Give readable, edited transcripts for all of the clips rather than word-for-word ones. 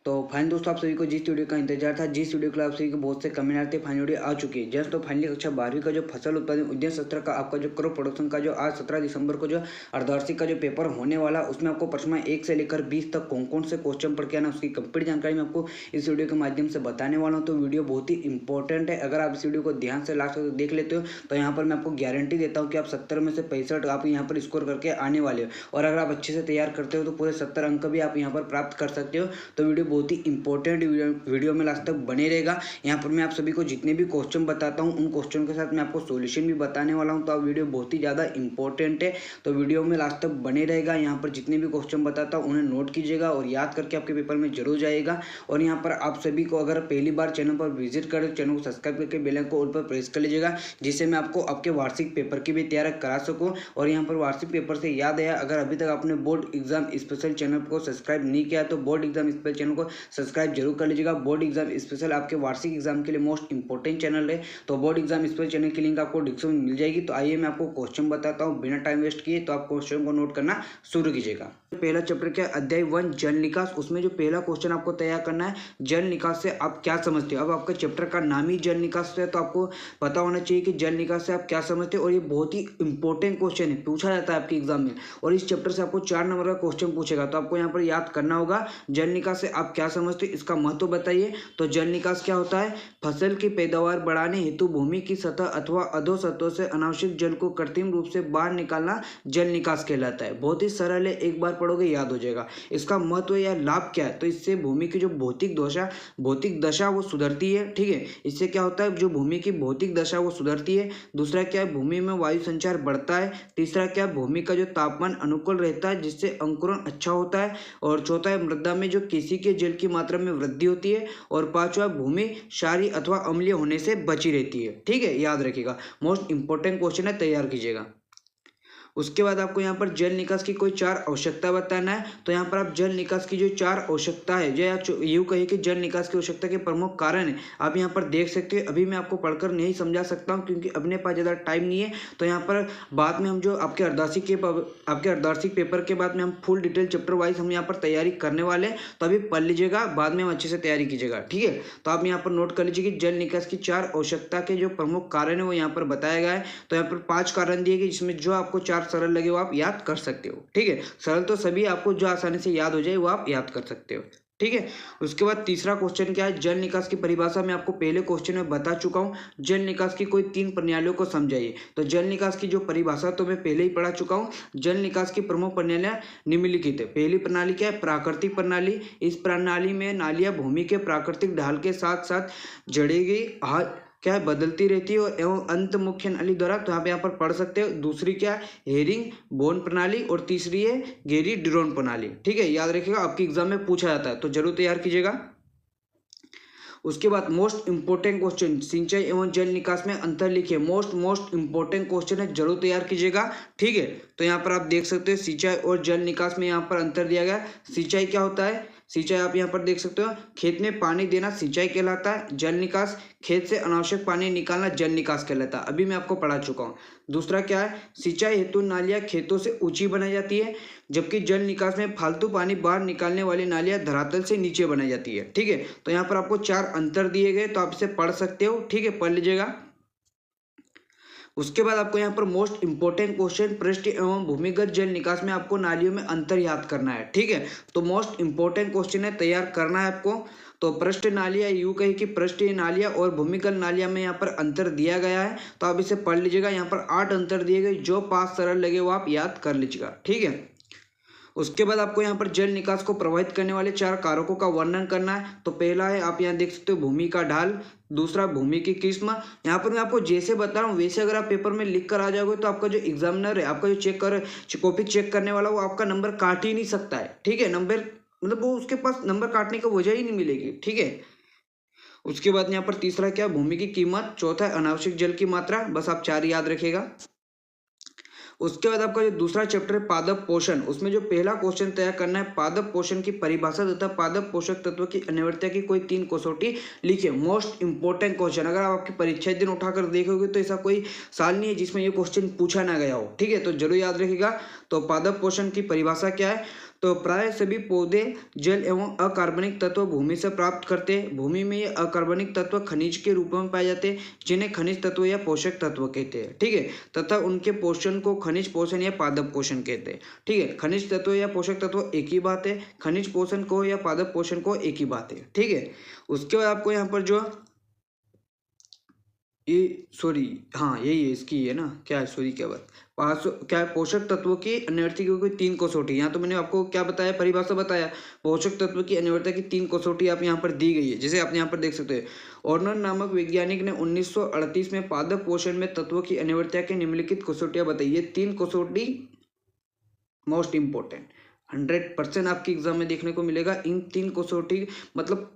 तो फाइनल दोस्तों आप सभी को जिस वीडियो का इंतजार था, जिस वीडियो के लिए आप सभी को बहुत से कमेंट आते, फाइनल वीडियो आ चुकी है। जस्ट तो फाइनली कक्षा 12वीं का जो फसल उत्पादन उद्यान सत्र का आपका जो क्रॉप प्रोडक्शन का जो आज 17 दिसंबर को जो अर्धवार्षिक का जो पेपर होने वाला, उसमें आपको प्रश्न 1 से लेकर 20 तक कौन कौन से क्वेश्चन पढ़ के आना, उसकी कंप्लीट जानकारी मैं आपको इस वीडियो के माध्यम से बताने वाला हूँ। तो वीडियो बहुत ही इंपॉर्टेंट है। अगर आप इस वीडियो को ध्यान से लास्ट तक देख लेते हो तो यहाँ पर मैं आपको गारंटी देता हूँ कि आप 70 में से 65 आप यहाँ पर स्कोर करके आने वाले हो। और अगर आप अच्छे से तैयार करते हो तो पूरे 70 अंक भी आप यहाँ पर प्राप्त कर सकते हो। तो वीडियो बहुत ही इंपॉर्टेंट वीडियो में लास्ट तक बने रहेगा। यहाँ पर मैं आप सभी को जितने भी क्वेश्चन बताता हूँ उन क्वेश्चन के साथ मैं आपको सॉल्यूशन भी बताने वाला हूँ। तो आप वीडियो बहुत ही ज़्यादा इंपॉर्टेंट है, तो वीडियो में लास्ट तक बने रहेगा। यहाँ पर जितने भी क्वेश्चन बताता हूँ उन्हें नोट कीजिएगा और याद करके आपके पेपर में जरूर जाएगा। और यहाँ पर आप सभी को अगर पहली बार चैनल पर विजिट करें, चैनल को सब्सक्राइब करके बेल आइकन को ऑल पर प्रेस कर लीजिएगा, जिससे मैं आपको आपके वार्षिक पेपर की भी तैयारी करा सकूँ। और यहाँ पर वार्षिक पेपर से याद आया, अगर अभी तक आपने बोर्ड एग्जाम स्पेशल चैनल को सब्सक्राइब नहीं किया तो बोर्ड एग्जाम स्पेशल चैनल को सब्सक्राइब जरूर कर लीजिएगा। बोर्ड एग्जाम स्पेशल आपके वार्षिक एग्जाम के लिए मोस्ट इंपॉर्टेंट चैनल है। तो बोर्ड एग्जाम स्पेशल चैनल की लिंक आपको डिस्क्रिप्शन में मिल जाएगी। तो आइए मैं आपको क्वेश्चन बताता हूँ बिना टाइम वेस्ट किए। तो आप क्वेश्चन को नोट करना शुरू कीजिएगा। पहला चैप्टर क्या, अध्याय 1 जल निकास। उसमें जो पहला क्वेश्चन आपको तैयार करना है, जल निकास से आप क्या समझते हो। अब आपका चैप्टर का नाम ही जल निकास है, तो आपको पता होना चाहिए कि जल निकास से आप क्या समझते हो। और ये बहुत ही इंपॉर्टेंट क्वेश्चन है, पूछा जाता है आपके एग्जाम में। और इस चैप्टर से आपको 4 नंबर का क्वेश्चन पूछेगा। तो आपको यहाँ पर याद करना होगा, जल निकास से आप क्या समझते हो, इसका महत्व बताइए। तो जल निकास क्या होता है, फसल की पैदावार बढ़ाने हेतु भूमि की सतह अथवा अधोसतह से अनावश्यक जल को कृत्रिम रूप से बाहर निकालना जल निकास कहलाता है। बहुत ही सरल है, एक बार पढ़ोगे याद हो जाएगा। इसका महत्व या लाभ क्या है, तो इससे भूमि की जो भौतिक दशा वो सुधरती है। ठीक है, इससे क्या होता है, जो भूमि की भौतिक दशा वो सुधरती है। दूसरा क्या है, भूमि में वायु संचार बढ़ता है। तीसरा क्या है, भूमि का जो तापमान अनुकूल रहता है, जिससे अंकुरण अच्छा होता है। और चौथा है, मृदा में जो किसी के जल की मात्रा में वृद्धि होती है। और पांचवा, भूमि क्षारीय अथवा अम्लीय होने से बची रहती है। ठीक है, याद रखिएगा, मोस्ट इंपॉर्टेंट क्वेश्चन है, तैयार कीजिएगा। उसके बाद आपको यहाँ पर जल निकास की कोई 4 आवश्यकता बताना है। तो यहाँ पर आप जल निकास की जो 4 आवश्यकता है, जो यूँ कहिए कि जल निकास की आवश्यकता के प्रमुख कारण है, आप यहाँ पर देख सकते हैं। अभी मैं आपको पढ़कर नहीं समझा सकता हूँ क्योंकि अपने पास ज़्यादा टाइम नहीं है। तो यहाँ पर बाद में हम जो आपके अर्धवार्षिक पेपर के बाद में हम फुल डिटेल चैप्टर वाइज हम यहाँ पर तैयारी करने वाले हैं। तो अभी पढ़ लीजिएगा, बाद में हम अच्छे से तैयारी कीजिएगा। ठीक है, तो आप यहाँ पर नोट कर लीजिए कि जल निकास की 4 आवश्यकता के जो प्रमुख कारण है वो यहाँ पर बताया गया है। तो यहाँ पर 5 कारण दिए गए, जिसमें जो आपको 4 सरल लगे वो आप याद कर सकते हो। ठीक है, सरल तो सभी, आपको जो आसानी से याद हो जाए वो आप याद कर सकते हो। ठीक है, उसके बाद तीसरा क्वेश्चन क्या है, जल निकास की परिभाषा मैं आपको पहले क्वेश्चन में बता चुका हूं। जल निकास की कोई 3 प्रणालियों को समझाइए। तो जल निकास की जो परिभाषा तो मैं पहले ही पढ़ा चुका हूं। जल निकास की प्रमुख प्रणालियां निम्नलिखित है। पहली प्रणाली क्या है, प्राकृतिक प्रणाली। इस प्रणाली में नालियां भूमि के प्राकृतिक ढाल के साथ साथ जड़ी गई क्या है, बदलती रहती है एवं अंत मुख्य नाली द्वारा, तो आप यहाँ पर पढ़ सकते हो। दूसरी क्या है, हेरिंग बोन प्रणाली। और तीसरी है गेरी ड्रोन प्रणाली। ठीक है, याद रखिएगा, आपके एग्जाम में पूछा जाता है, तो जरूर तैयार कीजिएगा। उसके बाद मोस्ट इंपोर्टेंट क्वेश्चन, सिंचाई एवं जल निकास में अंतर लिखिए। मोस्ट इंपोर्टेंट क्वेश्चन है, जरूर तैयार कीजिएगा। ठीक है, तो यहाँ पर आप देख सकते हो सिंचाई और जल निकास में यहाँ पर अंतर दिया गया। सिंचाई क्या होता है, सिंचाई आप यहाँ पर देख सकते हो, खेत में पानी देना सिंचाई कहलाता है। जल निकास, खेत से अनावश्यक पानी निकालना जल निकास कहलाता है। अभी मैं आपको पढ़ा चुका हूँ। दूसरा क्या है, सिंचाई हेतु नालियाँ खेतों से ऊंची बनाई जाती है, जबकि जल निकास में फालतू पानी बाहर निकालने वाली नालियाँ धरातल से नीचे बनाई जाती है। ठीक है, तो यहाँ पर आपको 4 अंतर दिए गए, तो आप इसे पढ़ सकते हो। ठीक है, पढ़ लीजिएगा। उसके बाद आपको यहाँ पर मोस्ट इंपोर्टेंट क्वेश्चन, पृष्ठ एवं भूमिगत जल निकास में आपको नालियों में अंतर याद करना है। ठीक है, तो मोस्ट इंपोर्टेंट क्वेश्चन है, तैयार करना है आपको। तो पृष्ठ नालियाँ, यूँ कही कि पृष्ठीय नालियाँ और भूमिगत नालियाँ में यहाँ पर अंतर दिया गया है, तो आप इसे पढ़ लीजिएगा। यहाँ पर 8 अंतर दिए गए, जो 5 सरल लगे वो आप याद कर लीजिएगा। ठीक है, उसके बाद आपको यहाँ पर जल निकास को प्रभावित करने वाले 4 कारकों का वर्णन करना है। तो पहला है, आप यहाँ देख सकते हो, भूमि का ढाल। दूसरा, भूमि की किस्म। यहाँ पर मैं आपको जैसे बता रहा हूँ वैसे अगर आप पेपर में लिख कर आ जाओगे तो आपका जो एग्जामिनर है, आपका जो कॉपी चेक करने वाला, वो आपका नंबर काट ही नहीं सकता है। ठीक है, नंबर मतलब वो उसके पास नंबर काटने का वजह ही नहीं मिलेगी। ठीक है, उसके बाद यहाँ पर तीसरा क्या, भूमि की कीमत। चौथा, अनावश्यक जल की मात्रा। बस आप 4 याद रखिएगा। उसके बाद आपका जो दूसरा चैप्टर है पादप पोषण, उसमें जो पहला क्वेश्चन तैयार करना है, पादप पोषण की परिभाषा तथा पादप पोषक तत्व की अनिवार्यता की कोई 3 कसौटी लिखिए। मोस्ट इंपोर्टेंट क्वेश्चन, अगर आप आपकी परीक्षा दिन उठाकर देखोगे तो ऐसा कोई साल नहीं है जिसमें ये क्वेश्चन पूछा ना गया हो। ठीक है, तो जरूर याद रखिएगा। तो पादप पोषण की परिभाषा क्या है, तो प्राय सभी पौधे जल एवं अकार्बनिक तत्व भूमि से प्राप्त करते हैं। भूमि में ये अकार्बनिक तत्व खनिज के रूप में पाए जाते हैं, जिन्हें खनिज तत्व या पोषक तत्व कहते हैं। ठीक है, तथा उनके पोषण को खनिज पोषण या पादप पोषण कहते हैं। ठीक है, खनिज तत्व या पोषक तत्व एक ही बात है, खनिज पोषण को या पादप पोषण को एक ही बात है। ठीक है, उसके बाद आपको यहाँ पर जो ये सॉरी हाँ यही है, इसकी है ना, क्या है सॉरी क्या बात क्या है, पोषक तत्वों की अनिवार्यता की कोई 3 कसौटी। यहाँ तो मैंने आपको क्या बताया, परिभाषा बताया। पोषक तत्व की अनिवार्यता की 3 कसौटी आप यहाँ पर दी गई है, जैसे आप यहाँ पर देख सकते हैं। ऑर्नर नामक वैज्ञानिक ने 1938 में पादप पोषण में तत्वों की अनिवार्यता की निम्नलिखित कसौटियां बताई। ये 3 कसौटी मोस्ट इंपॉर्टेंट 100% आपके एग्जाम में देखने को मिलेगा। इन 3 कसौटी मतलब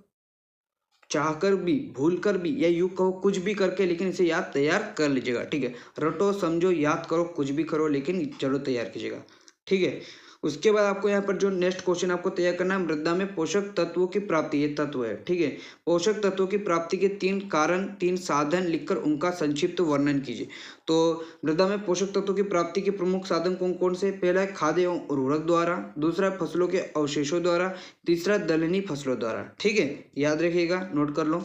चाहकर भी, भूल कर भी, या यूं कहो कुछ भी करके, लेकिन इसे याद तैयार कर लीजिएगा। ठीक है, रटो समझो याद करो कुछ भी करो, लेकिन जरूर तैयार कीजिएगा। ठीक है, उसके बाद आपको यहाँ पर जो नेक्स्ट क्वेश्चन आपको तैयार करना है, मृदा में पोषक तत्वों की प्राप्ति, ये तत्व है। ठीक है, पोषक तत्वों की प्राप्ति के 3 कारण 3 साधन लिखकर उनका संक्षिप्त वर्णन कीजिए। तो मृदा में पोषक तत्वों की प्राप्ति के प्रमुख साधन कौन कौन से? पहला है खाद्य एवं उर्वरक द्वारा, दूसरा फसलों के अवशेषों द्वारा, तीसरा दलहनी फसलों द्वारा। ठीक है, याद रखिएगा, नोट कर लो।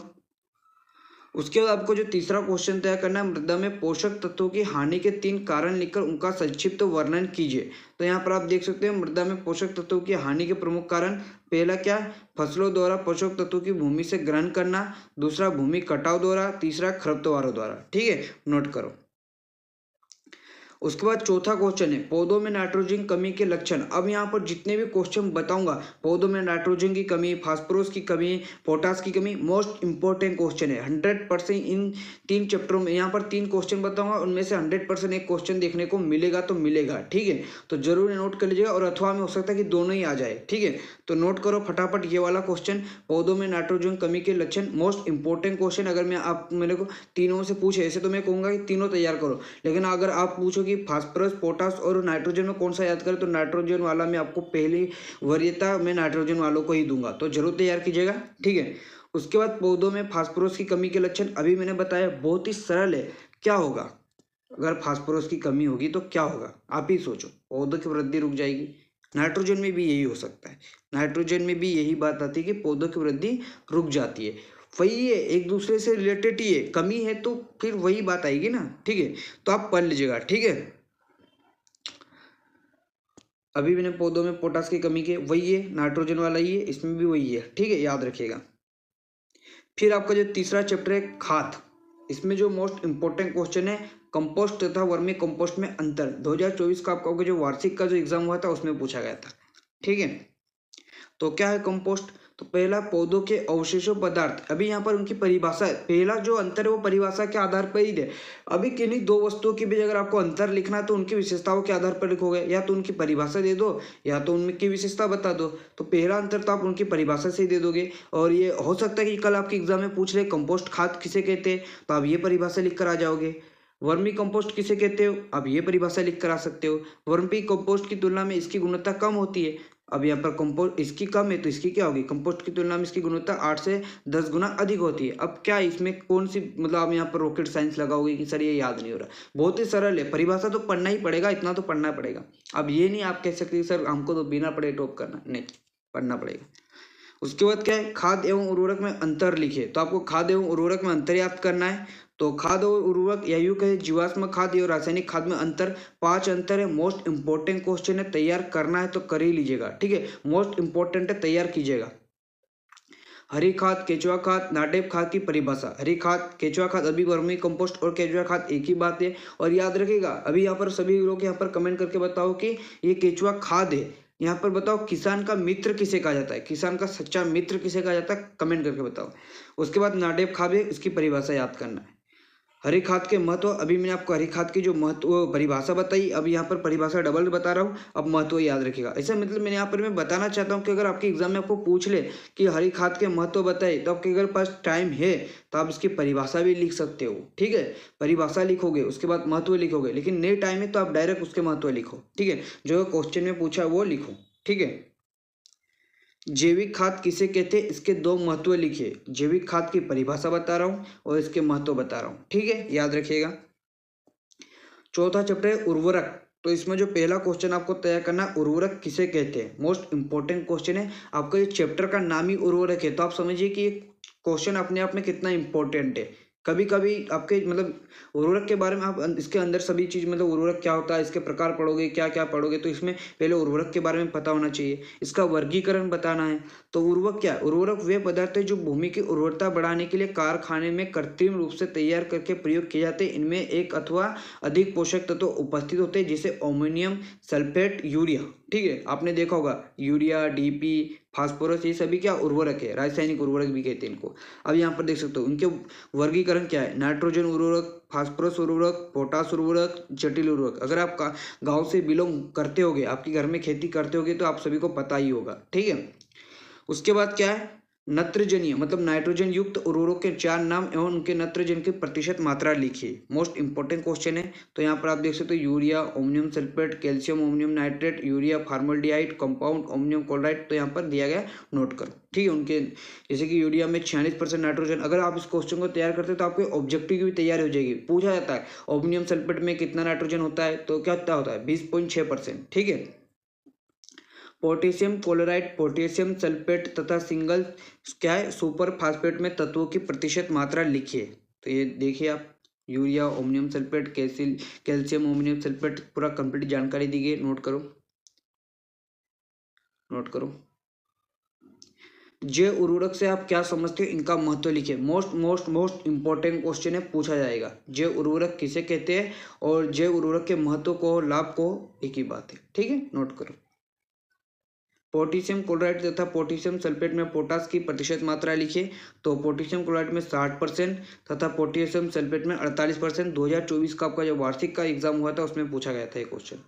उसके बाद आपको जो तीसरा क्वेश्चन तय करना है, मृदा में पोषक तत्वों की हानि के 3 कारण लिखकर उनका संक्षिप्त वर्णन कीजिए। तो यहाँ पर आप देख सकते हैं मृदा में पोषक तत्वों की हानि के प्रमुख कारण, पहला क्या, फसलों द्वारा पोषक तत्वों की भूमि से ग्रहण करना, दूसरा भूमि कटाव द्वारा, तीसरा खरपतवारों द्वारा। ठीक है, नोट करो। उसके बाद चौथा क्वेश्चन है पौधों में नाइट्रोजन कमी के लक्षण। अब यहाँ पर जितने भी क्वेश्चन बताऊंगा, पौधों में नाइट्रोजन की कमी, फास्फोरस की कमी, पोटास की कमी, मोस्ट इंपॉर्टेंट क्वेश्चन है। 100% इन 3 चैप्टरों में यहाँ पर 3 क्वेश्चन बताऊंगा, उनमें से 100% एक क्वेश्चन देखने को मिलेगा तो मिलेगा। ठीक है, तो जरूर नोट कर लीजिएगा, और अथवा में हो सकता है कि दोनों ही आ जाए। ठीक है, तो नोट करो फटाफट ये वाला क्वेश्चन, पौधों में नाइट्रोजन कमी के लक्षण, मोस्ट इंपॉर्टेंट क्वेश्चन। अगर मैं आप मेरे को तीनों से पूछे, ऐसे तो मैं कहूँगा कि तीनों तैयार करो, लेकिन अगर आप पूछो कि फास्फोरस, पोटास और नाइट्रोजन में कौन सा याद करें, तो नाइट्रोजन वाला मैं आपको पहली वरीयता में नाइट्रोजन वालों को ही दूंगा, तो जरूर तैयार कीजिएगा। ठीक है, उसके बाद पौधों में फास्फोरस की कमी के लक्षण अभी मैंने बताया, बहुत ही सरल है। क्या होगा अगर फास्फोरस की कमी होगी तो क्या होगा, आप ही सोचो। पौधों की वृद्धि रुक जाएगी। नाइट्रोजन में भी यही हो सकता है, नाइट्रोजन में भी यही बात आती है कि पौधों की वृद्धि रुक जाती है। वही है, एक दूसरे से रिलेटेड ही है, कमी है तो फिर वही बात आएगी ना। ठीक है, तो आप पढ़ लीजिएगा। ठीक है, अभी मैंने पौधों में पोटास की कमी के वही है, नाइट्रोजन वाला ही है, इसमें भी वही है। ठीक है, याद रखिएगा। फिर आपका जो तीसरा चैप्टर है खाद, इसमें जो मोस्ट इंपॉर्टेंट क्वेश्चन है कंपोस्ट तथा वर्मी कंपोस्ट में अंतर। 2024 का आपका जो वार्षिक का जो एग्जाम हुआ था उसमें पूछा गया था। ठीक है, तो क्या है कंपोस्ट, तो पहला पौधों के अवशेषों पदार्थ। अभी यहाँ पर उनकी परिभाषा है, पहला जो अंतर है वो परिभाषा के आधार पर ही है। अभी किन्हीं 2 वस्तुओं की भी अगर आपको अंतर लिखना है तो उनकी विशेषताओं के आधार पर लिखोगे, या तो उनकी परिभाषा दे दो या तो उनकी विशेषता बता दो। तो पहला अंतर तो आप उनकी परिभाषा से ही दे दोगे, और ये हो सकता है कि कल आपके एग्जाम में पूछ ले कंपोस्ट खाद किसे कहते हैं, तो आप ये परिभाषा लिख कर आ जाओगे। वर्मी कंपोस्ट किसे कहते हो, आप ये परिभाषा लिख कर आ सकते हो। वर्मी कंपोस्ट की तुलना में इसकी गुणवत्ता कम होती है। अब यहाँ पर कंपोस्ट इसकी कम है तो इसकी क्या होगी, कंपोस्ट की तुलना में इसकी गुणवत्ता 8 से 10 गुना अधिक होती है। अब क्या इसमें कौन सी, मतलब आप यहाँ पर रॉकेट साइंस लगाओगे कि सर ये याद नहीं हो रहा, बहुत ही सरल है, परिभाषा तो पढ़ना ही पड़ेगा, इतना तो पढ़ना पड़ेगा। अब ये नहीं आप कह सकते सर हमको तो बिना पढ़े टॉप करना, नहीं, पढ़ना पड़ेगा। उसके बाद क्या है, खाद एवं उर्वरक में अंतर लिखे। तो आपको खाद एवं उर्वरक में अंतर याद करना है। तो खाद और उर्वरक या यूं कहे जीवाश्म खाद और रासायनिक खाद में अंतर, 5 अंतर है। मोस्ट इंपॉर्टेंट क्वेश्चन है, तैयार करना है तो कर ही लीजिएगा। ठीक है, मोस्ट इंपॉर्टेंट है, तैयार कीजिएगा। हरी खाद, केचुआ खाद, नाटेप खाद की परिभाषा। हरी खाद, केचुआ खाद, अभी वर्मी कंपोस्ट और केचुआ खाद एक ही बात है। और याद रखिएगा, अभी यहाँ पर सभी लोग यहाँ पर कमेंट करके बताओ कि ये केचुआ खाद है। यहाँ पर बताओ किसान का मित्र किसे कहा जाता है, किसान का सच्चा मित्र किसे कहा जाता है, कमेंट करके बताओ। उसके बाद नाडेप खाद है, इसकी परिभाषा याद करना है। हरी खाद के महत्व, अभी मैंने आपको हरी खाद की जो महत्व परिभाषा बताई, अब यहाँ पर परिभाषा डबल बता रहा हूँ, अब महत्व याद रखिएगा। ऐसा मतलब मैंने यहाँ पर मैं बताना चाहता हूँ कि अगर आपके एग्जाम में आपको पूछ ले कि हरी खाद के महत्व बताए, तो आपके अगर पास टाइम है तो आप इसकी परिभाषा भी लिख सकते हो। ठीक है, परिभाषा लिखोगे, उसके बाद महत्व लिखोगे, लेकिन नहीं टाइम है तो आप डायरेक्ट उसके महत्व लिखो। ठीक है, जो क्वेश्चन में पूछा वो लिखो। ठीक है, जैविक खाद किसे कहते हैं, इसके 2 महत्व लिखिए। जैविक खाद की परिभाषा बता रहा हूं और इसके महत्व बता रहा हूं। ठीक है, याद रखिएगा। चौथा चैप्टर है उर्वरक। तो इसमें जो पहला क्वेश्चन आपको तैयार करना है, उर्वरक किसे कहते हैं। मोस्ट इंपॉर्टेंट क्वेश्चन है। आपका ये चैप्टर का नाम ही उर्वरक है, तो आप समझिए कि ये क्वेश्चन अपने आप में कितना इंपॉर्टेंट है। कभी कभी आपके मतलब उर्वरक के बारे में आप इसके अंदर सभी चीज़ मतलब उर्वरक क्या होता है, इसके प्रकार पढ़ोगे, क्या क्या पढ़ोगे, तो इसमें पहले उर्वरक के बारे में पता होना चाहिए, इसका वर्गीकरण बताना है। तो उर्वरक क्या है? उर्वरक वे पदार्थ है जो भूमि की उर्वरता बढ़ाने के लिए कारखाने में कृत्रिम रूप से तैयार करके प्रयोग किए जाते हैं। इनमें एक अथवा अधिक पोषक तत्व उपस्थित होते हैं, जैसे अमोनियम सल्फेट, यूरिया। ठीक है, आपने देखा होगा यूरिया, डीपी, फास्फोरस, ये सभी क्या उर्वरक है, रासायनिक उर्वरक भी कहते हैं इनको। अब यहाँ पर देख सकते हो इनके वर्गीकरण क्या है। नाइट्रोजन उर्वरक, फास्फोरस उर्वरक, पोटास उर्वरक, जटिल उर्वरक। अगर आप गांव से बिलोंग करते होगे, आपके घर में खेती करते होगे, तो आप सभी को पता ही होगा। ठीक है, उसके बाद क्या है, नत्रजनीय मतलब नाइट्रोजन युक्त उर्वरकों के 4 नाम एवं उनके नत्रजन की प्रतिशत मात्रा लिखिए। मोस्ट इंपॉर्टेंट क्वेश्चन है। तो यहाँ पर आप देख सकते हो urea, ammonium sulphate, calcium ammonium nitrate, urea, formaldehyde compound, ammonium chloride. तो यहाँ पर दिया गया, नोट करो। ठीक है, उनके जैसे कि यूरिया में 46% नाइट्रोजन। अगर आप इस क्वेश्चन को तैयार करते हो तो आपके ऑब्जेक्टिव की भी तैयारी हो जाएगी। पूछा जाता है अमोनियम सल्फेट में कितना नाइट्रोजन होता है, तो क्या होता है 20.6%। ठीक है, पोटेशियम क्लोराइड, पोटेशियम सल्फेट तथा सिंगल क्या है सुपर फास्फेट में तत्वों की प्रतिशत मात्रा लिखिए। तो ये देखिए आप, urea, ammonium sulphate, calcium ammonium sulphate, पूरा कंप्लीट जानकारी दी गई। नोट करो, नोट करो। जैव उर्वरक से आप क्या समझते हो, इनका महत्व लिखिए। Most most most important question है, पूछा जाएगा। जैव उर्वरक किसे कहते हैं और जैव उर्वरक के महत्व को, लाभ को, एक ही बात है। ठीक है, नोट करो। पोटेशियम क्लोराइड तथा पोटेशियम सल्फेट में पोटास की प्रतिशत मात्रा लिखिए। तो पोटेशियम क्लोराइड में 60% तथा पोटेशियम सल्फेट में 48%। 2024 का आपका जो वार्षिक का एग्जाम हुआ था उसमें पूछा गया था ये क्वेश्चन।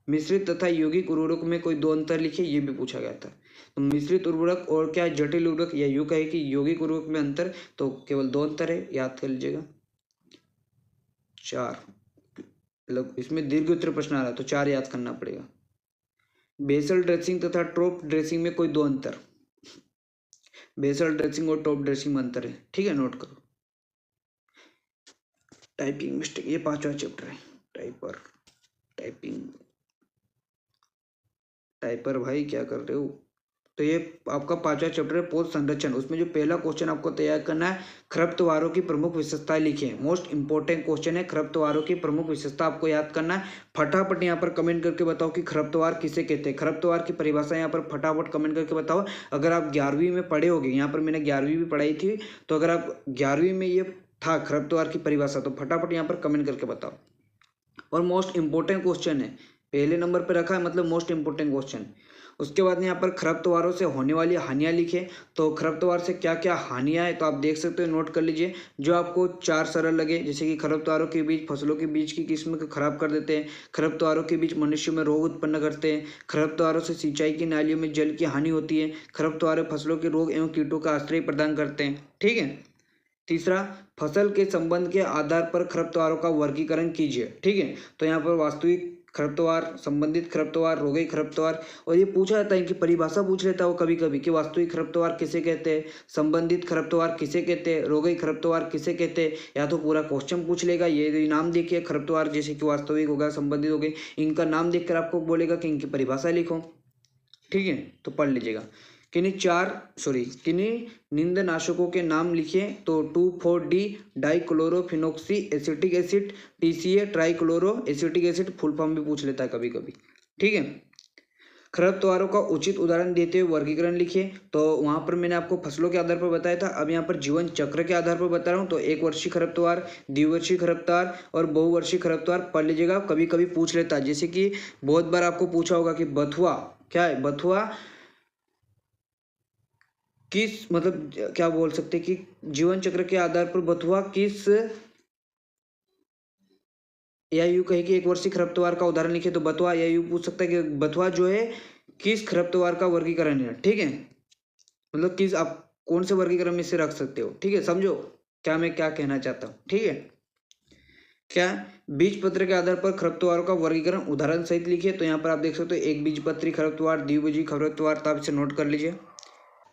मिश्रित तथा यौगिक उर्वरक में कोई 2 अंतर लिखिए, ये भी पूछा गया था। तो मिश्रित उर्वरक और क्या जटिल उर्वरक, या यूं कहे कि यौगिक उर्वरक में अंतर, तो केवल 2 अंतर है, याद कर लीजिएगा। 4, मतलब इसमें दीर्घ उत्तर प्रश्न आ रहा है तो 4 याद करना पड़ेगा। बेसल ड्रेसिंग तथा टॉप ड्रेसिंग में कोई 2 अंतर। बेसल ड्रेसिंग और टॉप ड्रेसिंग में अंतर है। ठीक है, नोट करो। टाइपिंग मिस्टेक, ये 5वां चैप्टर है। टाइपर भाई क्या कर रहे हो। तो ये आपका 5वां चैप्टर है, पोष संरक्षण। उसमें जो पहला क्वेश्चन आपको तैयार करना है, खरपतवारों की प्रमुख विशेषताएं लिखिए। मोस्ट इंपॉर्टेंट क्वेश्चन है, खरपतवारों की प्रमुख विशेषता आपको याद करना है। फटाफट यहाँ पर कमेंट करके बताओ कि खरपतवार किसे कहते हैं। खरपतवार की परिभाषा यहाँ पर फटाफट कमेंट करके बताओ। अगर आप 11वीं में पढ़े होगे, यहाँ पर मैंने 11वीं भी पढ़ाई थी, तो अगर आप 11वीं में ये था खरपतवार की परिभाषा, तो फटाफट यहाँ पर कमेंट करके बताओ। और मोस्ट इंपॉर्टेंट क्वेश्चन है, पहले नंबर पर रखा है, मतलब मोस्ट इंपॉर्टेंट क्वेश्चन। उसके बाद यहाँ पर खरपतवारों से होने वाली हानियाँ लिखे। तो खरपतवार से क्या क्या हानियाँ हैं, तो आप देख सकते हो, नोट कर लीजिए। जो आपको 4 सरल लगे, जैसे कि खरपतवारों के बीच फसलों के बीच की किस्म को खराब कर देते हैं, खरपतवारों के बीच मनुष्य में रोग उत्पन्न करते हैं, खरपतवारों से सिंचाई की नालियों में जल की हानि होती है, खरपतवार फसलों के रोग एवं कीटों का आश्रय प्रदान करते हैं। ठीक है, तीसरा, फसल के संबंध के आधार पर खरपतवारों का वर्गीकरण कीजिए। ठीक है, तो यहाँ पर वास्तविक खरपतवार, संबंधित खरपतवार, रोगी खरपतवार, और ये पूछा जाता है कि परिभाषा पूछ लेता है वो कभी कभी कि वास्तविक खरपतवार किसे कहते हैं, संबंधित खरपतवार किसे कहते हैं, रोगी खरपतवार किसे कहते हैं, या तो पूरा क्वेश्चन पूछ लेगा। ये नाम देखिए खरपतवार, जैसे कि वास्तविक होगा, संबंधित हो गए, इनका नाम देखकर आपको बोलेगा कि इनकी परिभाषा लिखो। ठीक है, तो पढ़ लीजिएगा। किन्हीं निंदनाशकों के नाम लिखिए। तो 2,4-D dichlorophenoxy acetic acid, TCA trichloro acetic acid, full form भी पूछ लेता है कभी कभी। ठीक है, खरपतवारों का उचित उदाहरण देते हुए वर्गीकरण लिखिए। तो वहां पर मैंने आपको फसलों के आधार पर बताया था, अब यहाँ पर जीवन चक्र के आधार पर बता रहा हूँ। तो 1 वर्षीय खरपतवार, द्विवर्षीय खरपतवार और बहुवर्षीय खरपतवार पढ़ लीजिएगा, कभी कभी पूछ लेता है। जैसे कि बहुत बार आपको पूछा होगा कि बथुआ क्या है, बथुआ किस मतलब क्या बोल सकते कि जीवन चक्र के आधार पर बथुआ किस, या यूं कहे कि 1 वर्षीय खरपतवार का उदाहरण लिखे। तो बथुआ, या यूं पूछ सकता है कि बथुआ जो है किस खरपतवार का वर्गीकरण है। ठीक है, मतलब किस, आप कौन से वर्गीकरण में से रख सकते हो। ठीक है, समझो क्या मैं क्या कहना चाहता हूँ। ठीक है, क्या बीज पत्र के आधार पर खरपतवारों का वर्गीकरण उदाहरण सहित लिखिए। तो यहाँ पर आप देख सकते हो, एक बीजपत्री खरपतवार, द्विबीजीय खरपतवार, तो आप इसे नोट कर लीजिए।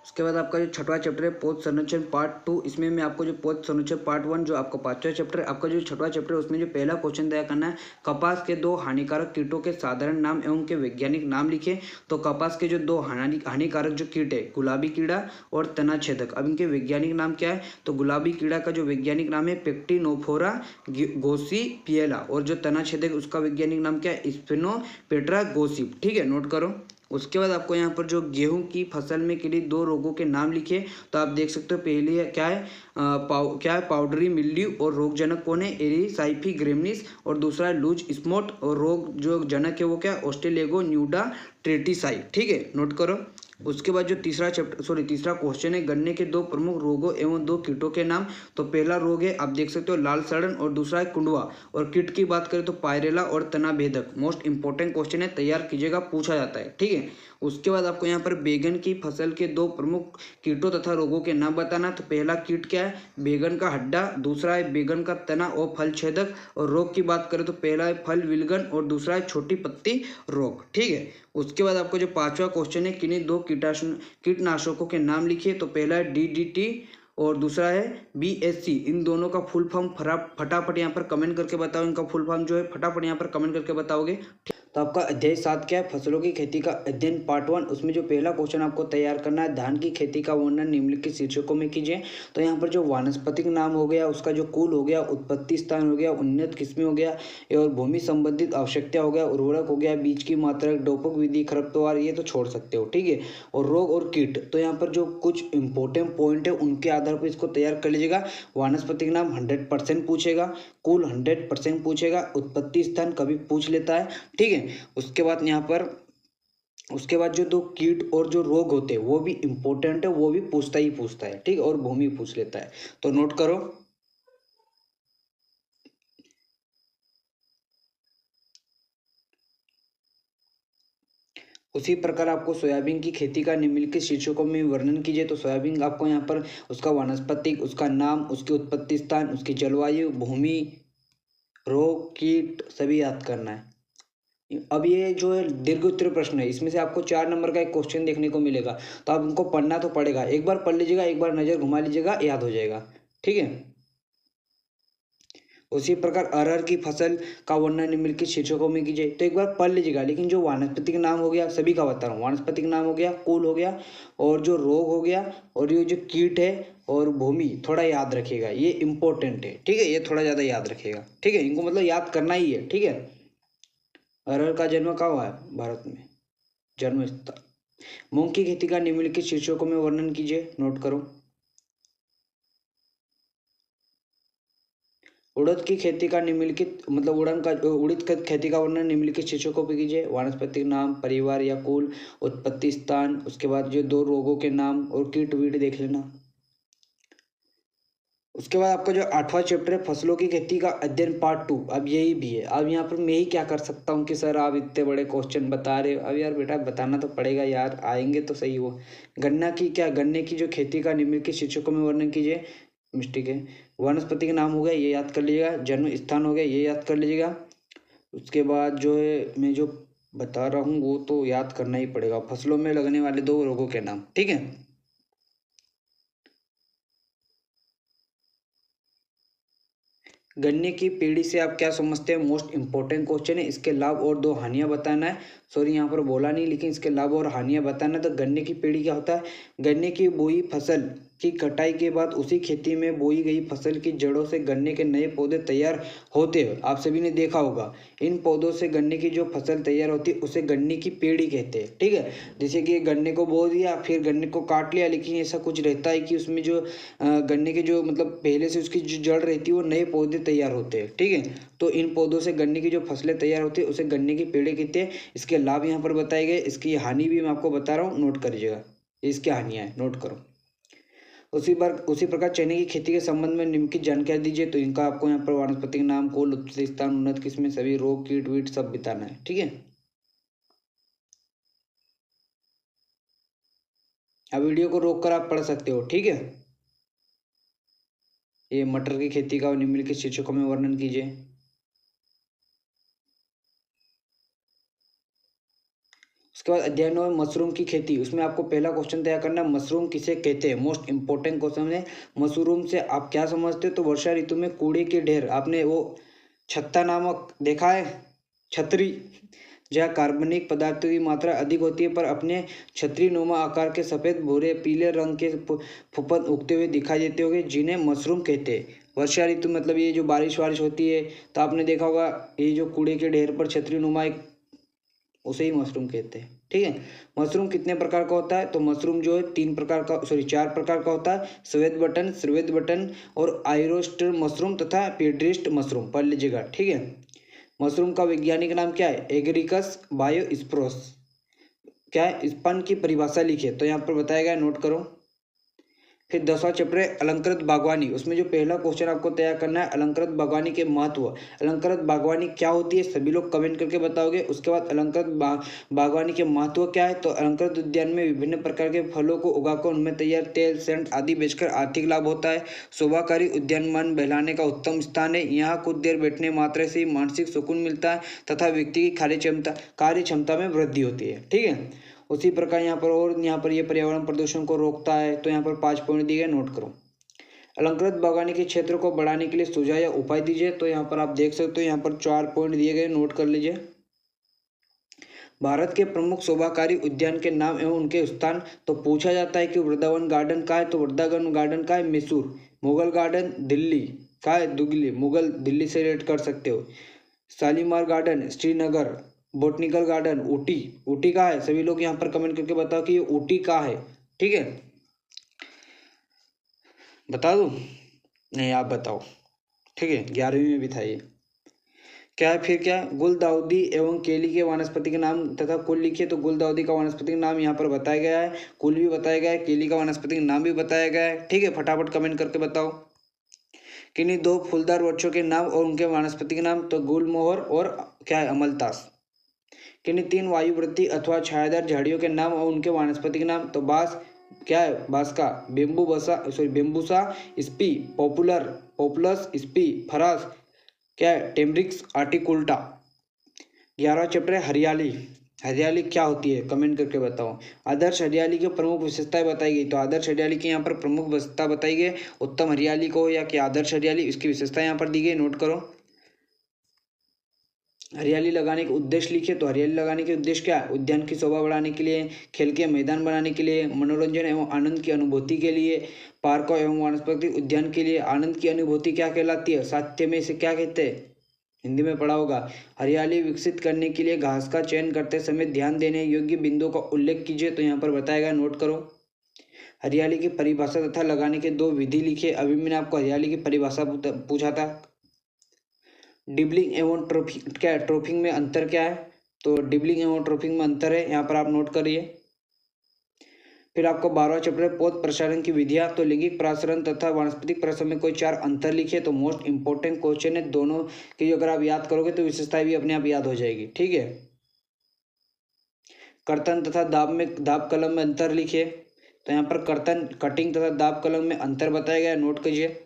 उसके बाद आपका जो छठवां चैप्टर है पौध संरक्षण पार्ट 2, इसमें मैं आपको जो पौध संरक्षण पार्ट 1 जो आपका 5वां चैप्टर है, आपका जो छठवां चैप्टर है उसमें जो पहला क्वेश्चन तैयार करना है, कपास के 2 हानिकारक कीटों के साधारण नाम एवं के वैज्ञानिक नाम लिखे। तो कपास के जो 2 हानिकारक जो कीट है, गुलाबी कीड़ा और तनाछेदक, अब इनके वैज्ञानिक नाम क्या है? तो गुलाबी कीड़ा का जो वैज्ञानिक नाम है पेक्टिनोफोरा गोसिपिएला, और जो तनाछेदक उसका वैज्ञानिक नाम क्या है? स्पिनोपेट्रा गोसिप। ठीक है, नोट करो। उसके बाद आपको यहाँ पर जो गेहूं की फसल में के लिए 2 रोगों के नाम लिखे। तो आप देख सकते हो पहली है क्या है? क्या है? पाउडरी मिल्ड्यू, और रोगजनक कौन है? एरिसाइफी ग्रेमनिस, और दूसरा है लूज स्पॉट, और रोग जो जनक है वो क्या? ऑस्ट्रेलेगो न्यूडा ट्रेटिसाई। ठीक है, नोट करो। उसके बाद जो तीसरा क्वेश्चन है, गन्ने के 2 प्रमुख रोगों एवं 2 कीटों के नाम। तो पहला रोग है आप देख सकते हो लाल सड़न, और दूसरा है कुंडवा, और कीट की बात करें तो पायरेला और तना भेदक। मोस्ट इंपॉर्टेंट क्वेश्चन है, तैयार कीजिएगा, पूछा जाता है। ठीक है। उसके बाद आपको यहाँ पर बैगन की फसल के 2 प्रमुख कीटों तथा रोगों के नाम बताना। तो पहला कीट क्या है? बैगन का हड्डा, दूसरा है बैगन का तना और फल छेदक, और रोग की बात करें तो पहला है फल विलगन, और दूसरा है छोटी पत्ती रोग। ठीक है। उसके बाद आपको जो 5वां क्वेश्चन है, किन्हीं 2 कीटनाशकों के नाम लिखिए। तो पहला है DDT और दूसरा है BSC। इन दोनों का फुल फॉर्म फटाफट यहाँ पर कमेंट करके बताओ। इनका फुल फॉर्म जो है फटाफट यहाँ पर कमेंट करके बताओगे। तो आपका अध्याय 7 क्या है? फसलों की खेती का अध्ययन पार्ट 1। उसमें जो पहला क्वेश्चन आपको तैयार करना है, धान की खेती का वर्णन निम्नलिखित शीर्षकों में कीजिए। तो यहाँ पर जो वानस्पतिक नाम हो गया, उसका जो कुल हो गया, उत्पत्ति स्थान हो गया, उन्नत किस्में हो गया, और भूमि संबंधित आवश्यकता हो गया, उर्वरक हो गया, बीज की मात्रा, डोपक विधि, खरपतवार, ये तो छोड़ सकते हो। ठीक है। और रोग और कीट, तो यहाँ पर जो कुछ इंपॉर्टेंट पॉइंट है उनके आधार पर इसको तैयार कर लीजिएगा। वानस्पतिक नाम 100% पूछेगा, कुल 100% पूछेगा, उत्पत्ति स्थान कभी पूछ लेता है। ठीक है। उसके बाद यहाँ पर उसके बाद जो 2 कीट और जो रोग होते हैं वो भी इंपॉर्टेंट है, वो भी पूछता है। ठीक है। और भूमि पूछ लेता है, तो नोट करो। उसी प्रकार आपको सोयाबीन की खेती का निम्नलिखित शीर्षकों में वर्णन कीजिए। तो सोयाबीन आपको यहाँ पर उसका वानस्पतिक, उसका नाम, उसकी उत्पत्ति स्थान, उसकी जलवायु, भूमि, रोग, कीट सभी याद करना है। अब ये जो है दीर्घ उत्तरीय प्रश्न है, इसमें से आपको 4 नंबर का एक क्वेश्चन देखने को मिलेगा। तो आप उनको पढ़ना तो पड़ेगा, एक बार पढ़ लीजिएगा, एक बार नजर घुमा लीजिएगा, याद हो जाएगा। ठीक है। उसी प्रकार अरहर की फसल का वर्णन निम्नलिखित शीर्षकों में कीजिए। तो एक बार पढ़ लीजिएगा, लेकिन जो वानस्पतिक नाम हो गया, सभी का बता रहा हूँ, वानस्पतिक नाम हो गया, कुल हो गया, और जो रोग हो गया, और ये जो कीट है और भूमि थोड़ा याद रखिएगा, ये इंपॉर्टेंट है। ठीक है, ये थोड़ा ज्यादा याद रखिएगा। ठीक है, इनको मतलब याद करना ही है। ठीक है। अरहर का जन्म कहाँ हुआ है? भारत में, जन्म स्थल। मूंग की खेती का निम्नलिखित शीर्षकों में वर्णन कीजिए, नोट करो। उड़द की खेती का निम्नलिखित मतलब उड़द की खेती का वर्णन निम्नलिखित शीर्षकों पर कीजिए। वानस्पतिक नाम, परिवार या कुल, उत्पत्ति स्थान, उसके बाद जो 2 रोगों के नाम, और कीट वीट देख लेना। उसके बाद आपका जो 8वां चैप्टर है फसलों की खेती का अध्ययन पार्ट 2। अब यही भी है। अब यहाँ पर मैं ही क्या कर सकता हूँ कि सर आप इतने बड़े क्वेश्चन बता रहे हो। अब यार बेटा बताना तो पड़ेगा यार, आएंगे तो सही वो। गन्ने की जो खेती का निम्नलिखित शीर्षकों में वर्णन कीजिए। मिस्टेक है। वनस्पति का नाम हो गया, ये याद कर लीजिएगा। जन्म स्थान हो गया, ये याद कर लीजिएगा। उसके बाद जो है मैं जो बता रहा हूँ वो तो याद करना ही पड़ेगा। फसलों में लगने वाले 2 रोगों के नाम। ठीक है। गन्ने की पेड़ी से आप क्या समझते हैं? मोस्ट इंपॉर्टेंट क्वेश्चन है। इसके लाभ और 2 हानियां बताना है। सॉरी यहाँ पर बोला नहीं, लेकिन इसके लाभ और हानियां बताना। तो गन्ने की पेड़ी क्या होता है? गन्ने की बोई फसल की कटाई के बाद उसी खेती में बोई गई फसल की जड़ों से गन्ने के नए पौधे तैयार होते हैं। आप सभी ने देखा होगा, इन पौधों से गन्ने की जो फसल तैयार होती है उसे गन्ने की पेड़ी कहते हैं। ठीक है। जैसे कि गन्ने को बो दिया, फिर गन्ने को काट लिया, लेकिन ऐसा कुछ रहता है कि उसमें जो गन्ने के जो मतलब पहले से उसकी जो जड़ रहती है वो नए पौधे तैयार होते हैं। ठीक है। तो इन पौधों से गन्ने की जो फसलें तैयार होती है उसे गन्ने की पेड़ी कहते हैं। इसके लाभ यहाँ पर बताए गए, इसकी हानि भी मैं आपको बता रहा हूँ, नोट करिएगा। इसकी हानियाँ हैं, नोट करो। उसी प्रकार चने की खेती के संबंध में निम्नलिखित जानकारी दीजिए। तो इनका आपको यहाँ पर वानस्पतिक नाम, कुल, उत्पत्ति स्थान, उन्नत किस्में, सभी रोग, कीट वीट सब बताना है। ठीक है। अब वीडियो को रोक कर आप पढ़ सकते हो। ठीक है। ये मटर की खेती का निम्नलिखित शीर्षकों में वर्णन कीजिए। उसके बाद अध्याय 9 मशरूम की खेती। उसमें आपको पहला क्वेश्चन तैयार करना है, मशरूम किसे कहते हैं। मोस्ट इंपॉर्टेंट क्वेश्चन है। मशरूम से आप क्या समझते हो? तो वर्षा ऋतु में कूड़े के ढेर, आपने वो छत्ता नामक देखा है, छतरी, जहाँ कार्बनिक पदार्थों की मात्रा अधिक होती है पर अपने छतरी नुमा आकार के सफ़ेद भूरे पीले रंग के फुफद उगते हुए दिखाई देते होंगे, जिन्हें मशरूम कहते हैं। वर्षा ऋतु मतलब ये जो बारिश वारिश होती है, तो आपने देखा होगा ये जो कूड़े के ढेर पर छतरी नुमा एक, उसे ही मशरूम कहते हैं। ठीक है। मशरूम कितने प्रकार का होता है? तो मशरूम जो है 4 प्रकार का होता है, श्वेत बटन और आयरोस्टर मशरूम तथा पेड्रिस्ट मशरूम, पढ़ लीजिएगा। ठीक है। मशरूम का वैज्ञानिक नाम क्या है? एगरिकस बायोस्पोरस। क्या है? स्पन की परिभाषा लिखिए, तो यहाँ पर बताया गया, नोट करो। फिर 10वां चैप्टर है अलंकृत बागवानी। उसमें जो पहला क्वेश्चन आपको तैयार करना है, अलंकृत बागवानी के महत्व। अलंकृत बागवानी क्या होती है, सभी लोग कमेंट करके बताओगे। उसके बाद अलंकृत बागवानी के महत्व क्या है? तो अलंकृत उद्यान में विभिन्न प्रकार के फलों को उगाकर उनमें तैयार तेल, सेंट आदि बेचकर आर्थिक लाभ होता है। शोभाकारी उद्यान मन बहलाने का उत्तम स्थान है। यहाँ कुछ देर बैठने मात्र से ही मानसिक सुकून मिलता है तथा व्यक्ति की कार्य क्षमता में वृद्धि होती है। ठीक है। उसी प्रकार यहाँ पर ये पर्यावरण प्रदूषण को रोकता है। तो यहाँ पर 5 पॉइंट दिए गए, नोट करो। अलंकृत बागवानी के क्षेत्र को बढ़ाने के लिए सुझाव या उपाय दीजिए। तो यहाँ पर आप देख सकते हो, यहाँ पर 4 पॉइंट दिए गए, नोट कर लीजिए। भारत के प्रमुख शोभाकारी उद्यान के नाम एवं उनके स्थान। तो पूछा जाता है कि वृंदावन गार्डन का है, तो वृंदावन गार्डन का है मैसूर। मुगल गार्डन दिल्ली का है, दुगली, मुगल दिल्ली से रेट कर सकते हो। Shalimar garden Srinagar. Botanical garden Ooty का है। सभी लोग यहाँ पर कमेंट करके बताओ कि ये ऊटी का है। ठीक है, बता दूं? नहीं, आप बताओ। ठीक है, 11वीं में भी था ये। क्या है फिर? क्या गुलदाउदी एवं केली के वनस्पति के नाम तथा कुल लिखिए। तो गुलदाउदी का वनस्पति का नाम यहाँ पर बताया गया है, कुल भी बताया गया है, केली का वनस्पति का नाम भी बताया गया है। ठीक है, फटाफट कमेंट करके बताओ। किन्हीं 2 फूलदार वृक्षों के नाम और उनके वनस्पति के नाम। तो गुलमोहर और क्या है, अमलतास। किन्हीं 3 वायुवृत्ति अथवा छायादार झाड़ियों के नाम और उनके वनस्पति के नाम। तो बांस, क्या है, बांस का बेम्बूसा स्पी, पॉपुलस स्पी, फरास, क्या है, टेम्ब्रिक्स आर्टिकुल्टा। 11वां चैप्टर है हरियाली। हरियाली क्या होती है, कमेंट करके बताओ। आदर्श हरियाली की प्रमुख विशेषताएं बताई गई। तो आदर्श हरियाली की यहाँ पर प्रमुख विशेषता बताई गई। उत्तम हरियाली को या कि आदर्श हरियाली, इसकी विशेषता यहाँ पर दी गई, नोट करो। हरियाली लगाने के उद्देश्य लिखिए। तो हरियाली लगाने के उद्देश्य क्या है? उद्यान की शोभा बढ़ाने के लिए, खेल के मैदान बनाने के लिए, मनोरंजन एवं आनंद की अनुभूति के लिए, पार्कों एवं वनस्पति उद्यान के लिए। आनंद की अनुभूति क्या कहलाती है? साहित्य में इसे क्या कहते हैं? हिंदी में पढ़ा होगा। हरियाली विकसित करने के लिए घास का चयन करते समय ध्यान देने योग्य बिंदुओं का उल्लेख कीजिए। तो यहाँ पर बताएगा, नोट करो। हरियाली की परिभाषा तथा लगाने के 2 विधि लिखिए। अभी मैंने आपको हरियाली की परिभाषा पूछा था। डिबलिंग एवं ट्रोफिंग, क्या है, ट्रोफिंग में अंतर क्या है? तो डिबलिंग एवं ट्रोफिंग में अंतर है, यहाँ पर आप नोट करिए। फिर आपको 12वां चैप्टर पौध प्रसारण की विधियां। तो लैंगिक प्रसारण तथा वानस्पतिक प्रसारण में कोई 4 अंतर लिखिए। तो मोस्ट इंपॉर्टेंट क्वेश्चन है, दोनों की अगर आप याद करोगे तो विशेषताएं भी अपने आप याद हो जाएगी। ठीक है। कर्तन तथा दाब कलम में अंतर लिखिए। तो यहाँ पर कर्तन, कटिंग तथा दाब कलम में अंतर बताया गया, नोट कीजिए।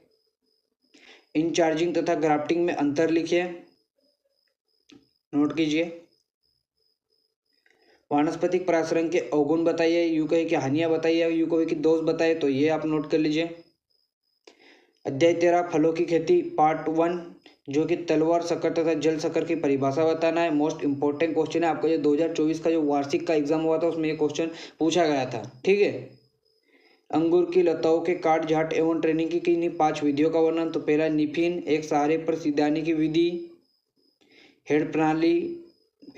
इंचार्जिंग तथा ग्राफ्टिंग में अंतर लिखिए, नोट कीजिए। वानस्पतिक प्रसारण के अवगुण बताइए, यूं कहे कि हानियां बताइए, यूं कहे कि दोष बताइए। तो ये आप नोट कर लीजिए। अध्याय 13 फलों की खेती, पार्ट 1, जो कि तलवार शक्कर तथा जल शक्कर की परिभाषा बताना है। मोस्ट इंपॉर्टेंट क्वेश्चन है। आपका जो 2024 का जो वार्षिक का एग्जाम हुआ था उसमें ये क्वेश्चन पूछा गया था। ठीक है। अंगूर की लताओं के काट झाट एवं ट्रेनिंग की किन्हीं 5 विधियों का वर्णन। तो पहला निफिन, एक सहारे पर सीधाने की विधि। हेड प्रणाली,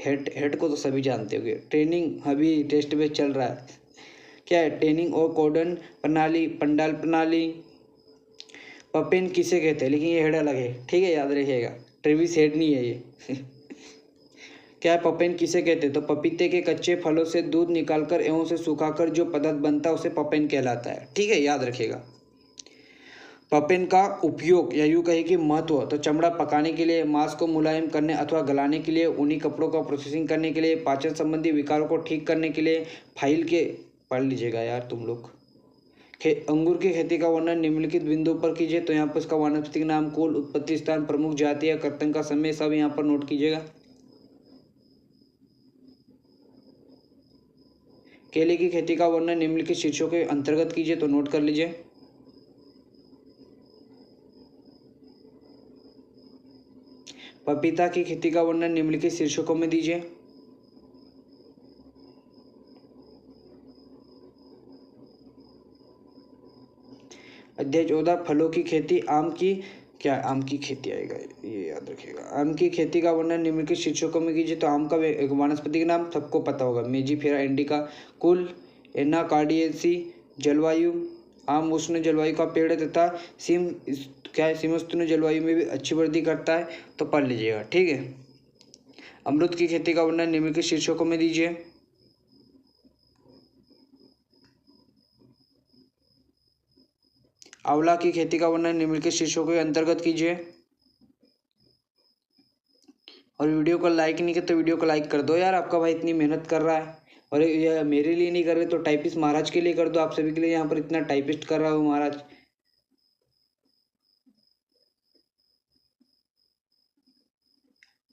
हेड को तो सभी जानते होंगे। ट्रेनिंग अभी टेस्ट में चल रहा है, क्या है, ट्रेनिंग और कोडन प्रणाली, पंडाल प्रणाली। पपेन किसे कहते हैं, लेकिन ये हेड अलग है। ठीक है, याद रखिएगा, ट्रेविस हेड नहीं है ये। क्या है, पपेन किसे कहते हैं? तो पपीते के कच्चे फलों से दूध निकालकर एवं उसे सुखाकर जो पदार्थ बनता है उसे पपेन कहलाता है। ठीक है, याद रखिएगा। पपेन का उपयोग या यूं कहे कि महत्व। तो चमड़ा पकाने के लिए, मांस को मुलायम करने अथवा गलाने के लिए, ऊनी कपड़ों का प्रोसेसिंग करने के लिए, पाचन संबंधी विकारों को ठीक करने के लिए, फाइल के, पढ़ लीजिएगा यार तुम लोग। अंगूर की खेती का वर्णन निम्नलिखित बिंदु पर कीजिए। तो यहाँ पर इसका वानस्पतिक नाम, कुल, उत्पत्ति स्थान, प्रमुख जाति या कर्तन का समय, सब यहाँ पर नोट कीजिएगा। केले की खेती का वर्णन निम्नलिखित शीर्षकों के अंतर्गत कीजिए, तो नोट कर लीजिए। पपीता की खेती का वर्णन निम्नलिखित शीर्षकों में दीजिए। अध्याय 14 फलों की खेती। आम की खेती आएगा, ये याद रखिएगा। आम की खेती का वर्णन निम्नलिखित शीर्षकों में कीजिए। तो आम का वानस्पतिक नाम सबको पता होगा, मेजीफेरा इंडिका। कुल एनाकार्डियेसी। जलवायु, आम उष्ण जलवायु का पेड़ है तथा समशीतोष्ण जलवायु में भी अच्छी वृद्धि करता है, तो पढ़ लीजिएगा, ठीक है। अमरूद की खेती का वर्णन निम्नलिखित शीर्षकों में दीजिए। आंवला की खेती का वर्णन निम्नलिखित शीर्षकों के अंतर्गत कीजिए। और वीडियो को लाइक नहीं किया तो वीडियो को लाइक कर दो यार, आपका भाई इतनी मेहनत कर रहा है। और ये मेरे लिए नहीं कर रहे तो टाइपिस्ट महाराज के लिए कर दो, आप सभी के लिए यहाँ पर इतना टाइपिस्ट कर रहा हूँ महाराज।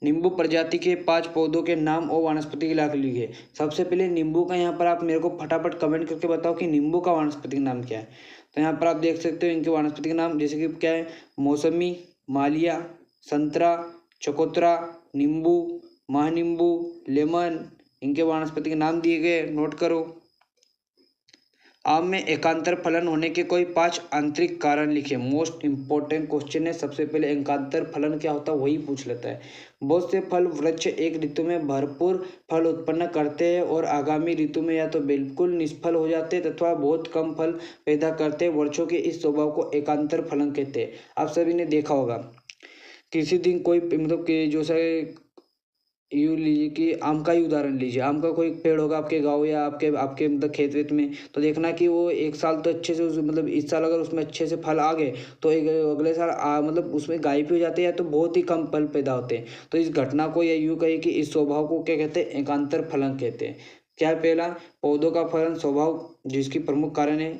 नींबू प्रजाति के 5 पौधों के नाम और वानस्पतिक इलाके लिखिए। सबसे पहले नींबू का यहाँ पर आप मेरे को फटाफट कमेंट करके बताओ कि नींबू का वानस्पतिक नाम क्या है। तो यहाँ पर आप देख सकते हो इनके वानस्पतिक नाम, जैसे कि क्या है, मौसमी, मालिया, संतरा, चकोतरा, नींबू, महानींबू, लेमन, इनके वानस्पतिक नाम दिए गए, नोट करो। आम में एकांतर फलन होने के कोई 5 आंतरिक कारण लिखे। मोस्ट इंपॉर्टेंट क्वेश्चन है, सबसे पहले एकांतर फलन क्या होता है वही पूछ लेता है। बहुत से फल वृक्ष एक ऋतु में भरपूर फल उत्पन्न करते हैं और आगामी ऋतु में या तो बिल्कुल निष्फल हो जाते हैं तथा बहुत कम फल पैदा करते हैं। वृक्षों के इस स्वभाव को एकांतर फलन कहते हैं। आप सभी ने देखा होगा, किसी दिन कोई मतलब कि जो से यूँ लीजिए कि आम का ही उदाहरण लीजिए। आम का कोई पेड़ होगा आपके गांव या आपके मतलब खेत वेत में, तो देखना कि वो एक साल तो अच्छे से मतलब इस साल अगर उसमें अच्छे से फल आ गए तो एक अगले साल मतलब उसमें गायब हो जाते हैं या तो बहुत ही कम फल पैदा होते हैं। तो इस घटना को या यूँ कहिए कि इस स्वभाव को क्या कहते हैं, एकांतर फलन कहते हैं। क्या है पहला, पौधों का फलन स्वभाव, जिसकी प्रमुख कारण है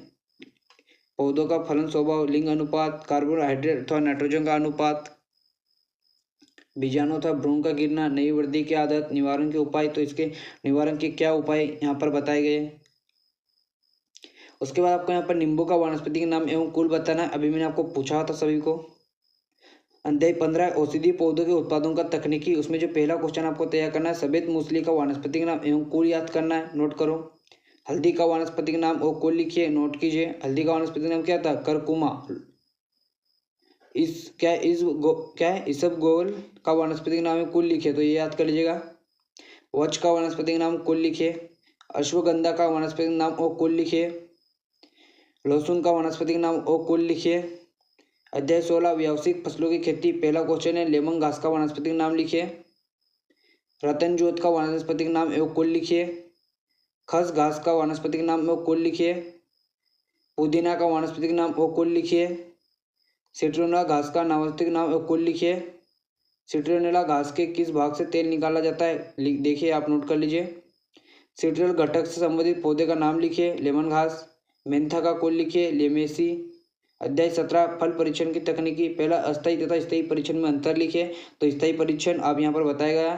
पौधों का फलन स्वभाव, लिंग अनुपात, कार्बोहाइड्रेट अथवा नाइट्रोजन का अनुपात, बीजाणु अथवा भ्रूण का गिरना, नई वृद्धि की आदत, निवारण के उपाय। तो इसके निवारण के क्या उपाय यहाँ पर बताए गए। उसके बाद आपको यहाँ पर नींबू का वानस्पतिक नाम एवं कुल बताना है। अभी मैंने आपको पूछा था सभी को। अध्याय 15 औषधीय पौधों के उत्पादों का तकनीकी। उसमें जो पहला क्वेश्चन आपको तैयार करना है, सफेद मूसली का वानस्पतिक नाम एवं कुल याद करना है, नोट करो। हल्दी का वानस्पतिक नाम और कुल लिखिए, नोट कीजिए। हल्दी का वानस्पतिक नाम क्या था, करकुमा। इसबगोल का वानस्पतिक नाम है, कुल लिखिए, तो ये याद कर लीजिएगा। वच का वानस्पतिक नाम कुल लिखिए। अश्वगंधा का वानस्पतिक नाम और कुल लिखिए। लहसुन का वानस्पतिक नाम और कुल लिखिए। अध्याय 16 व्यावसायिक फसलों की खेती। पहला क्वेश्चन है, लेमन घास का वानस्पतिक नाम लिखिए। रतन जोत का वानस्पतिक नाम एवं कुल लिखिए। खस घास का वानस्पतिक नाम और कुल लिखिए। पुदीना का वानस्पतिक नाम और कुल लिखिए। सिट्रोनेला घास का वानस्पतिक नाम और कुल लिखिए। सिट्रोनेला घास के किस भाग से तेल निकाला जाता है, देखिए, आप नोट कर लीजिए। सिट्रल घटक से संबंधित पौधे का नाम लिखिए, लेमन घास। मेंथा का कुल लिखिए, लेमेसी। अध्याय 17 फल परीक्षण की तकनीकी। पहला, अस्थायी तथा स्थायी परीक्षण में अंतर लिखिए। तो स्थायी परीक्षण आप यहाँ पर बताया गया,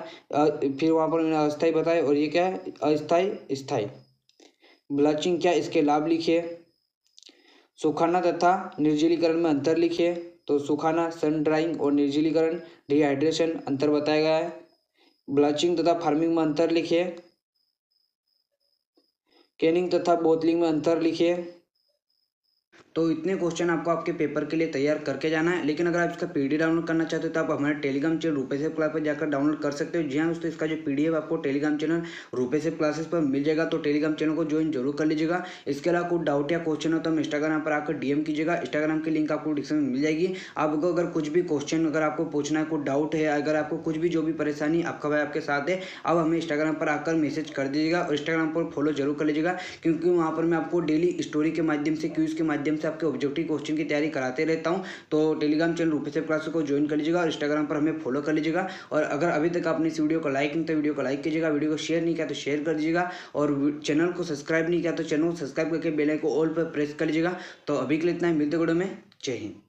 फिर वहाँ पर मैंने अस्थायी बताया, और ये क्या है, अस्थायी स्थायी। ब्लचिंग क्या, इसके लाभ लिखिए। सुखाना तथा निर्जलीकरण में अंतर लिखिए। तो सुखाना सन ड्राइंग और निर्जलीकरण डिहाइड्रेशन अंतर बताया गया है। ब्लचिंग तथा फार्मिंग में अंतर लिखिए। कैनिंग तथा बोतलिंग में अंतर लिखिए। तो इतने क्वेश्चन आपको आपके पेपर के लिए तैयार करके जाना है। लेकिन अगर आप इसका पीडीएफ डाउनलोड करना चाहते हो तो आप हमारे टेलीग्राम चैनल रूपेशेफ क्लास पर जाकर डाउनलोड कर सकते हो। जी हाँ दोस्तों, इसका जो पीडीएफ आपको टेलीग्राम चैनल रूपेशेफ क्लासेस पर मिल जाएगा, तो टेलीग्राम चैनल को ज्वाइन जरूर कर लीजिएगा। इसके अलावा कोई डाउट या क्वेश्चन हो तो हम इंस्टाग्राम पर आकर डीएम कीजिएगा। इंस्टाग्राम की लिंक आपको डिस्क्रिप्शन में मिल जाएगी। आपको अगर कुछ भी क्वेश्चन अगर आपको पूछना है, कोई डाउट है, अगर आपको कुछ भी जो भी परेशानी, आपका भाई आपके साथ है, अब हमें इंस्टाग्राम पर आकर मैसेज कर दीजिएगा और इंस्टाग्राम पर फॉलो जरूर कर लीजिएगा, क्योंकि वहाँ पर मैं आपको डेली स्टोरी के माध्यम से, क्यूज के माध्यम से आपके ऑब्जेक्टिव क्वेश्चन की तैयारी कराते रहता हूं। तो टेलीग्राम चैनल रूपेशेफ क्लासेस को ज्वाइन कर लीजिएगा और इंस्टाग्राम पर हमें फॉलो कर लीजिएगा। और अगर अभी तक आपने इस वीडियो को लाइक नहीं तो वीडियो को लाइक कीजिएगा, वीडियो को शेयर नहीं किया तो शेयर कर दीजिएगा, और चैनल को सब्सक्राइब नहीं किया तो चैनल को सब्सक्राइब करके बेल आइकन को ऑल पर प्रेस कर लीजिएगा। तो अभी के लिए इतना ही, मिलते वीडियो में। जय हिंद।